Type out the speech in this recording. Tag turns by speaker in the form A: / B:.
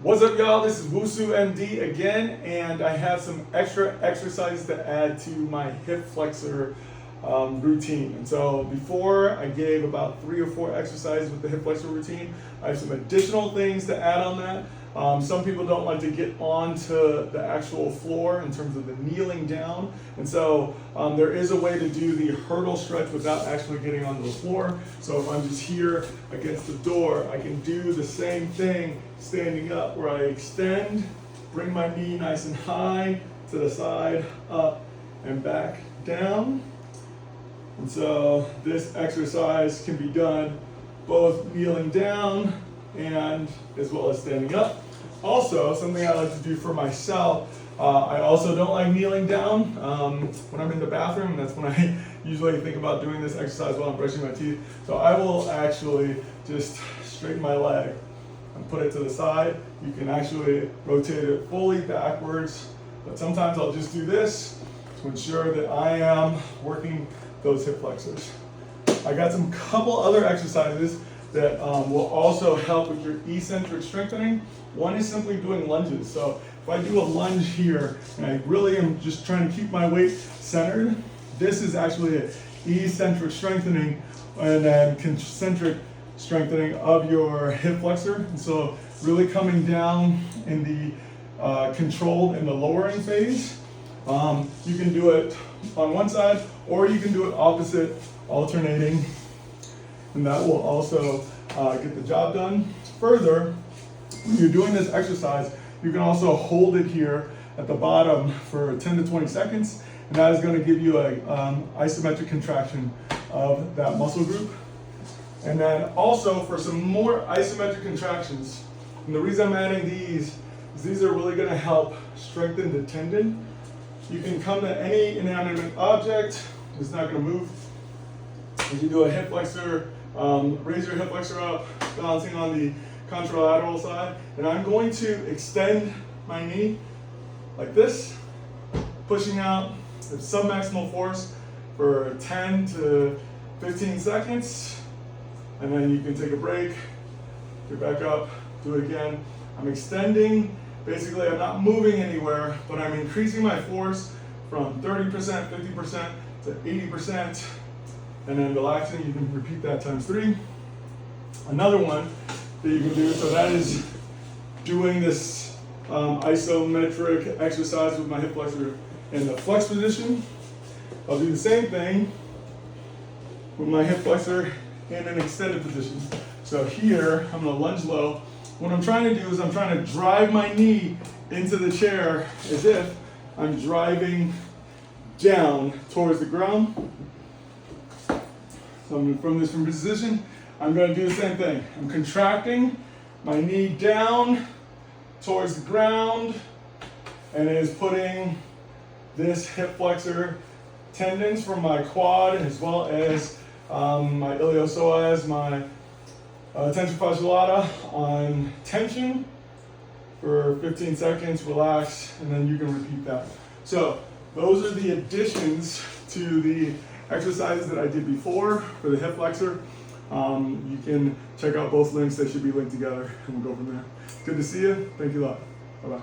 A: What's up, y'all? This is WusuMD again, and I have some extra exercises to add to my hip flexor routine. And so before I gave about 3 or 4 exercises with the hip flexor routine, I have some additional things to add on that. Some people don't like to get onto the actual floor in terms of the kneeling down. And so there is a way to do the hurdle stretch without actually getting onto the floor. So if I'm just here against the door, I can do the same thing standing up, where I extend, bring my knee nice and high to the side, up and back down. And so this exercise can be done both kneeling down and as well as standing up. Also, something I like to do for myself, I also don't like kneeling down when I'm in the bathroom. That's when I usually think about doing this exercise while I'm brushing my teeth. So I will actually just straighten my leg and put it to the side. You can actually rotate it fully backwards, but sometimes I'll just do this to ensure that I am working those hip flexors. I got some couple other exercises that will also help with your eccentric strengthening. One is simply doing lunges. So if I do a lunge here and I really am just trying to keep my weight centered, this is actually an eccentric strengthening and then concentric strengthening of your hip flexor. And so really coming down in the controlled in the lowering phase. You can do it on one side, or you can do it opposite, alternating, and that will also get the job done. Further, when you're doing this exercise, you can also hold it here at the bottom for 10 to 20 seconds, and that is going to give you a isometric contraction of that muscle group. And then also for some more isometric contractions, and the reason I'm adding these is these are really going to help strengthen the tendon. You can come to any inanimate object, it's not going to move. As you do a hip flexor, raise your hip flexor up, balancing on the contralateral side, and I'm going to extend my knee like this, pushing out at submaximal force for 10 to 15 seconds, and then you can take a break, get back up, do it again. I'm extending. Basically, I'm not moving anywhere, but I'm increasing my force from 30%, 50% to 80%, and then relaxing. You can repeat that times 3. Another one that you can do, so that is doing this isometric exercise with my hip flexor in the flex position. I'll do the same thing with my hip flexor in an extended position. So here, I'm gonna lunge low. What I'm trying to do is I'm trying to drive my knee into the chair as if I'm driving down towards the ground. So from this position, I'm going to do the same thing. I'm contracting my knee down towards the ground, and it is putting this hip flexor tendons from my quad as well as my iliopsoas, my tensor fasciae lata on tension for 15 seconds, relax, and then you can repeat that. So those are the additions to the exercises that I did before for the hip flexor. You can check out both links. They should be linked together, and we'll go from there. Good to see you. Thank you a lot. Bye-bye.